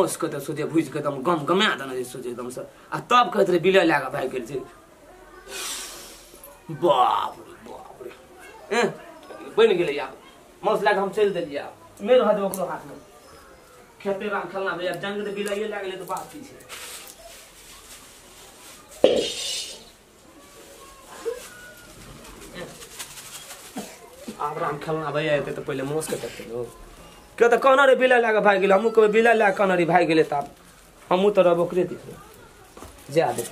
मौस के त सोचे भुज के एकदम गम गमा देना जे सोचे एकदम से आ तब कहत रे बिला लागा भाग गेल छै बाप रे बन गेले यार मौस लाग हम चल देलिए मेरे हाथ ओकरो हाथ में खेते राम खेलना भैया जंग तो बिलाइए लाग गेले तो बात की छै अब राम खेलना भैया एते तो पहले मौस के देखते लो के तो कहना रे बिला लाग भाग गेले हमहू कहबे बिला लाग कहना रे भाग गेले तब हमहू तो रब ओकरे दिस जा दे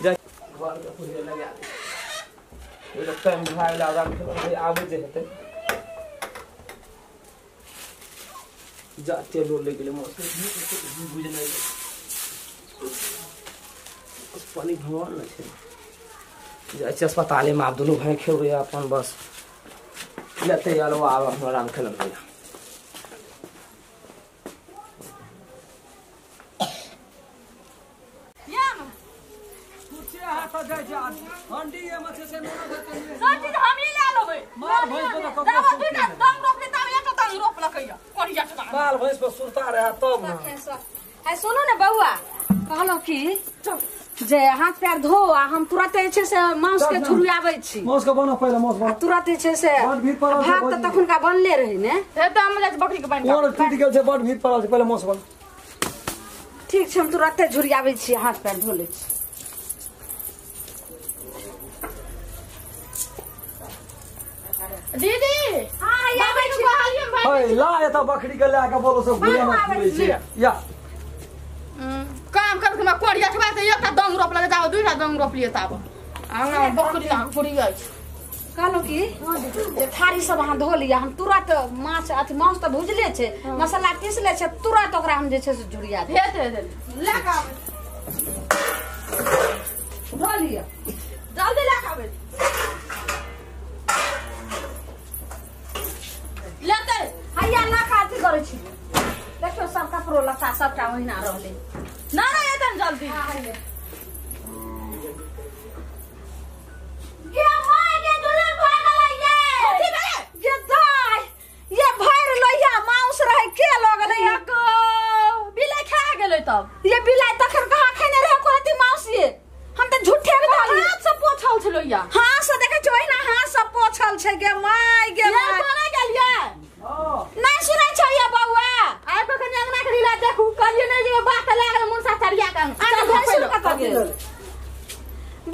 जा घर के पूरे लगा दे ये तो टाइम भाग ला राम खेलना आबे जे हेते जाते लो ले गेले मौस बुझ नहीं उस पानी भवन न छे जाय छै अस्पताल में आप दोनों भाई खेल रहे अपन बस लेते यालो आब हम आराम खेलन भैया हंडी में से मोना देते सब चीज हम ही ले लेबै माल भैंस को तो दावा दुटा दम रोपले तब एक तंग रोप लकैया कोरिया के माल भैंस को सुरता रहा तब ना है सुनो ने बउआ कहलो की जे हाथ पैर धो आ हम तुरंत छै से मांस के छुरियाबै छी मांस के बनो पहले मांस बनो तुरंत छै से भात त तखन का बनले रही ने हे त हम जाय बकरी के बन और टूट गेल छै बड भीड़ पड़ल छै पहले मांस बन ठीक छै हम तुरंत झुरियाबै छी हाथ पैर धो ले छी दीदी हां या बैठ हालिए में होय ला एता बकरी के ला के बोलो सब गुले में खुले छै या काम कर के मैं कोरिया छबा त एकटा दंग रोप लगे जाओ दुईटा दंग रोप लिए तब हमरा बकरी हम पूरी गई कहलो की जे थारी सब हां धो लिया हम तुरंत माछ अथी मांस त भुजले छै मसाला पीस ले छै तुरंत ओकरा हम जे छै से झुरिया दे दे ले का धो लिया जल्दी ले का लेते हैया ना खाती करे छी देखो सब कपड़ो लता सबटा ओहिना रहले ना ना एतन जल्दी ये माय के दुल्हन भागल ये दाई ये भर लइया मांस रहे के लगल ये बिलाई खा गेलै तब ये बिलाई तखन कहा खेने रहे कोती मांस ये हम त झूठे बताली हाथ से पोछल छलो या हां से देखे छ ओहिना हाथ से पोछल छै गे माय ये कोना गेलिए नहीं सुनै छ ये बउआ आइ पर कन्या अंगना के ढीला देखू कहियो नै जे बात लागल मुनसा चरिया के आने भैंसुर कत गेल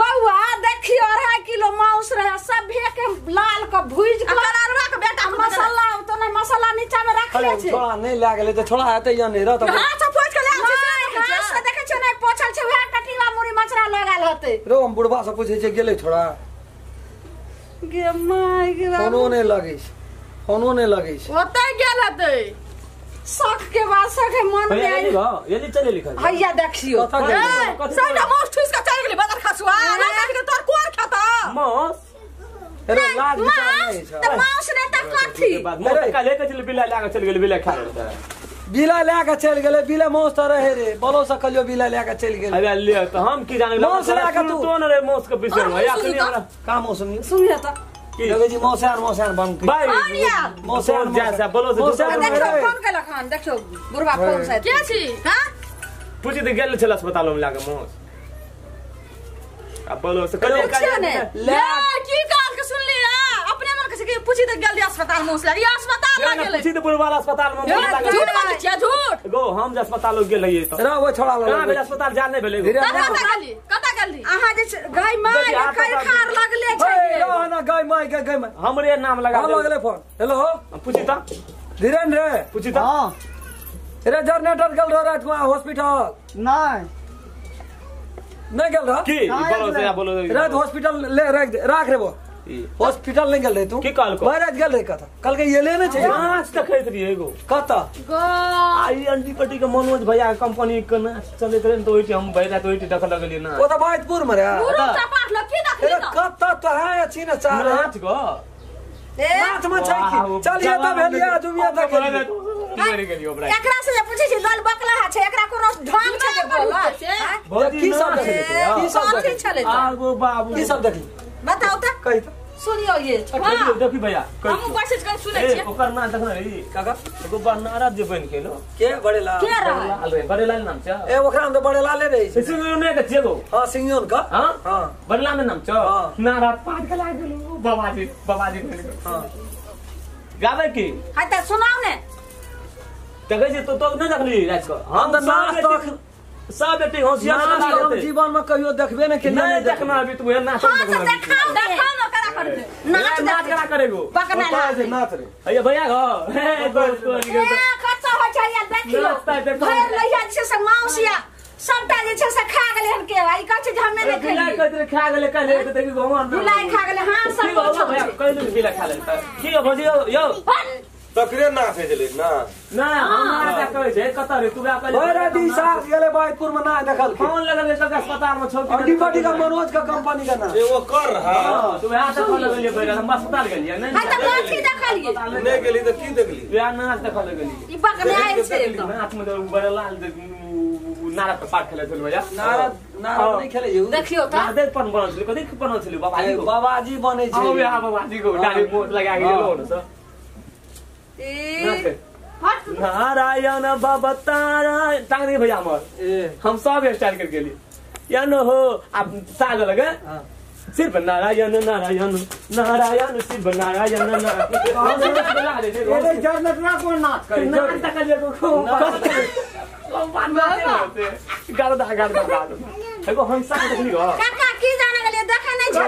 बउआ देखियो 2.5 किलो मांस रहे सब भेके लाल के भुज के कलरवा के बेटा मसाला तो नहीं मसाला नीचा में रख ले छै छोड़ा नहीं लागले तो छोड़ा हेते या नहीं रहत हां सब पोछ के ले हां से देखे छ नहीं पोछल छै वह टटीवा मुरी मछरा लगाल होते रो हम बुढ़वा से पूछे छै गेले छोड़ा गे माय गे कोनो नहीं लगे कोनो नहीं लगे ओतै गेल हतै शक के बाद शक मन में आई ये नहीं चले लिखा हैया देखियो साइड मांस ठुस के चल गेलै बाजार खसुआ ना के तोर कोर खाता मांस अरे लाज नहीं छै त मांस ने त कथी मांस का लेके चल बिला लागे चल गेले बिला खा लेता बिला लागे चल गेले बिला मांस त रहे रे बोलो सकलियो बिला लागे चल गेले अरे ले त हम की जाने मांस लागे तू तो रे मांस के विषय में या कनी हमरा का मांस सुनिए त लगे जी मौसान बन भाई मौसान जैसा बोलो से देखो फोन के लखन देखो बुढ़वा फोन से के छी हां पूछी त गेल छल अस्पताल में लागे मौस अब बोलो से कले ले की काल के सुन लिया अपने मन के पूछी त गेल अस्पताल मौस लागे अस्पताल लागे पूछी त बुढ़वा अस्पताल में मौस लागे झूठ बात छै झूठ गो हम जे अस्पताल गेल रहिए त रे वो छोड़ा लगा कहां अस्पताल जा नहीं भेले कता गेली अहाँ जे गाय माय खैर खार लगले छै रो ना गाय माय हमरे नाम लगा दे लगले फोन हेलो पूछी त धीरेन्द्र रे पूछी त हां रे जनरेटर गेल रह रात को हॉस्पिटल नहीं गेल रह की बोलो से बोलो रात हॉस्पिटल ले राख रे वो हॉस्पिटल नहीं गेल रे तू की काल को महाराज गेल रे कथा कल के ये लेने छै नाच देखैत रही एगो कता गो आई अंडीपट्टी के मनोज भैया कंपनी के नाच चलैत रहे तो ओइटी हम भैया तो ओइटी देख लगलिए ना ओ त बाइतपुर में रे पूरा चपाट लखी देखली ना कता तो है अच्छी ना चार नाच गो नाच में छै की चल ये त भेलिया जुमिया तक मर गेलियो बड़ा एकरा से पूछे छी दल बकला छै एकरा कोनो ढंग छै के बोल की सब देखली की सब आगो बाबू की सब देखली बताओ त कहि त सुनियो ये देखियो देखी भैया हम मैसेज कर सुनै ए छियै ओकर नाम देखना रे काका एगो बनारस जे बन के लो के बड़ेला के रहा लाल रे बड़ेलाल नाम छ ए ओकरा में तो बड़ेला ले रही छे सिंगियो ने के जेगो हां सिंगियोन का हां हां बड़ेलाल नाम छ हाँ। नारा पाट के लाग गेलो बाबाजी हां गावे की हाय त सुनाओ ने देखे जे तो न देखली रात को हम तो नाच तो सब बेटी होशियार नाच बना हम देते जीवन में कहियो देखबे न के नहीं देखना अभी तू है नाच हां तो देखाओ देखाओ न करा कर दे नाच नाच करा करेगो पकना ला नाच रे अरे भैया गो हे दोस्त को कच्चा हो छै या देखियो नाचता देखो घर लइया छै से मौसिया सबटा जे छै से खा गेले हन के आई कहै छै जे हमे ने बिलाई खेलिए कतरे खा गेले कहले तो देखी भगवान बिलाई खा गेले हां सब ठीक हो भैया कहले बिलाई खा ले ठीक हो भजियो यो तकरे ना भेजले ना ना हमरा का कहै छै कत रे तू कहले ओए रे दिशा गेले बायपुर में ना देखल के फोन लगल है अस्पताल में छोड़ अंडी बडी का मनोज का कंपनी का ना एगो कर हां तू यहां से फोन लगल है हम अस्पताल गेलिए नहीं हाय त कथि देखलिए नहीं गेली तो की देखली यहां नाच देखल गेलिए ई पकना आइल छै एकदम नाच में तो बड़ा लाल नारा के पाठ खेले थे भैया नारद नारद नहीं खेले यू देखियो त नादे पन बनल छलै कथि बनल छलै बाबाजी को बाबाजी बने आओ छै यहाँ बाबाजी को डाली मोट लगा के गेलो न सर ई हट नारायण बाबा तारा टांग दे भैया हमर ए हम सब स्टाइल कर गेली या न हो आप साग लगे हां सिर्फ नारायण नारायण नारायण सिर्फ नारायण नारायण ए जन्नत ना को नाच करे नाच तक ले को गाड़ा एगो हंसा के देखली हो काका की जाने गेलिए देखै नै छै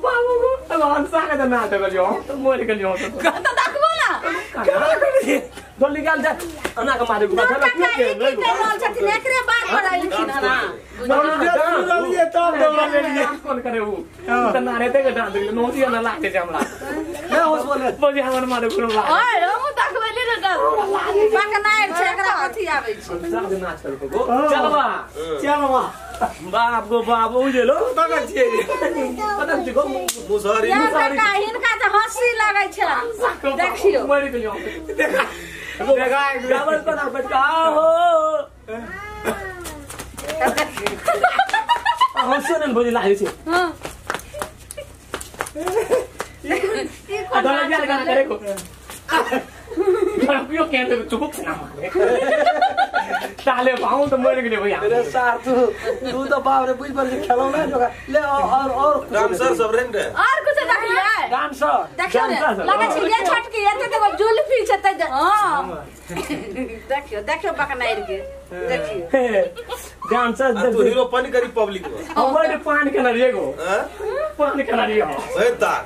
बाबू को हंसा के नाच देखलियो तो मोर गेलियो त देखबो ना जल्दी गाल जा अना के मारे गुबा चला काका क्यों ई की कहल छथिन एकरे बात पर आइलखिन हना कौन करे वो तो नारे ते के डांस दिले नोती ना लागे जे हमरा मैं होस बोले बजे हमर मारे गुरु ला ओए हम देखबे ले ना पकना आइल छै एकरा कथि आबै छै सब नाच कर को चलवा बाप गो बाप उजेलो तक छिए पता छी को मुसहरी यार काका हिनका त हंसी लागै छै देखियो मरि गेलियो देखा गावल पर ना बच्चा हो हंसने बोली लागे छे हां अदला क्या लगा करे को क्यों कहते चुप ना मारे ताले पाऊं तो मर गए भैया अरे सार तू तो बाप रे बुझ पर खेलो ना जो ले और डांसर सब रेंट है और कुछ देखलिए डांसर देखियो ने लागै छै ये छटकी एते तो जुल्फी छै त हां देखियो देखियो पकना आइल के देखियो डांसर तू हीरो पानी करी पब्लिक में हमारे पान के नरिए को हैं पान के नरिए हो सही ताक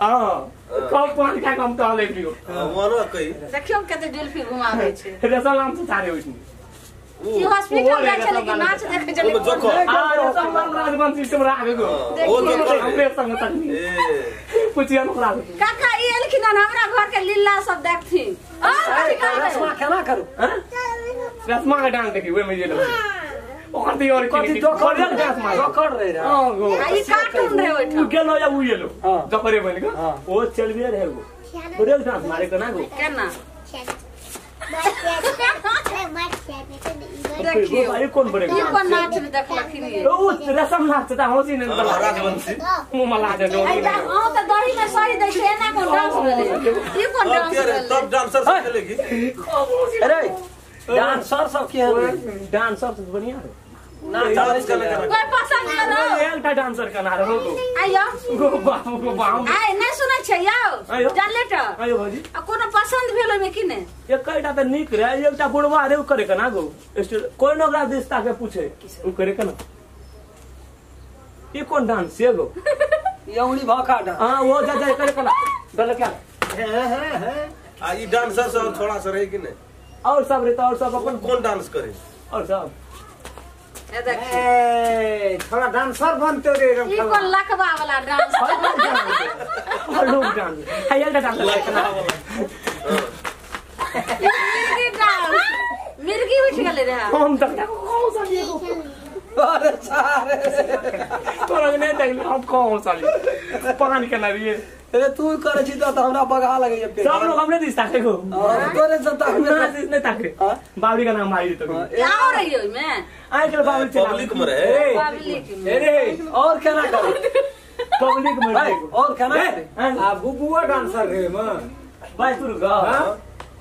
हां कब पान का कम तो ले पियो मनो कही देखियो कते जुल्फी घुमाबै छै रेसा नाम से सारे होई ई हॉस्पिटल जाइ छै लेकिन नाच देखे चले वो जोको आ रेसा नाम राजवन सिस्टम रागे को वो जोको हमरे संग तक ए पुछिया नखरा काका ई एलखिन हन हमरा घर के लीला सब देखथिन रसमा केना करू हां रसमा का डांस देखी वे में ये लो और दी और कथि की जोकर डांस मार जोकर रे रे हां गो ई कार्टून रे ओइठा गेलो या उ येलो हाँ। जकरे बन गो हाँ। ओ चलबे रहे गो ओरे डांस मारे को ना गो केना देखियो भाई कौन बड़े ई कोन नाच में देखलखिन ये ओ रसम नाच ता होसी ने राजवंशी मुंह मला दे दो आई हां त दही में सही दै छै एना कोन डांस भेलै ई कोन डांस भेलै तब डांसर सब चलेगी अरे डांसर सब के हैं डांसर तो बढ़िया है डांस करने कोई पसंद करो एकटा डांसर का नार हो गो आइयो गो बाबू गो बाबू आइ नै सुनै छै यौ आइयो। जानले त आयो भाजी आ कोनो पसंद भेल ओइमे कि नै एकटा त निक रे एकटा बुढ़वा रे उ करे के ना गो कोई न ओकरा दिसता के पूछे उ करे के ना ई कोन डांस से गो यौनी भाका डांस हां वो जा जा करे के ना डल क्या आ ई डांसर सब थोड़ा सा रहे कि नहीं और सब रे तो और सब अपन कौन डांस करे और सब ए देख ए थोड़ा डांसर बनते रे ई कोन लकवा वाला डांस और लोग डांस है एकटा डांस मिर्गी डांस मिर्गी उठ गेलै रे हम तक कौन सा ये को अरे सारे तोरा ने देख हम कौन सा ले पानी के ना रे अरे तू करे छी तो हमरा बगा लगे पे सब लोग हमने दिसता के को तोरे जनता ना हमें नहीं ताके बावड़ी का नाम मारी तो आओ रही ओइमे आइ के बावड़ी चला पब्लिक में रहे पब्लिक में अरे और केना करे पब्लिक में और खाना आ बुबुआ डांसर रे म भाई तू गा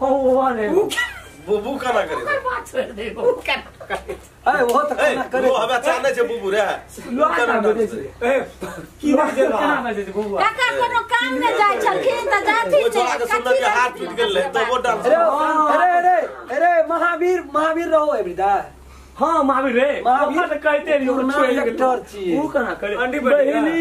हो वो ने बुबू खाना करे बात छोड़ दे वो क्या वो तो खाना करे वो हमें चाहने छे बुबू रे लोग खाना बेचे ए की दे खाना बेचे बुबुआ काका कोनो काम में जाय छलखिन त जाती वो छोड़ा के सुनल के हाथ टूट गेल तो वो डांस अरे महावीर रहो एवरीदा हां महावीर रे महावीर तो कहते नहीं एक्टर छी वो कना करे अंडी बड़ी बहिनी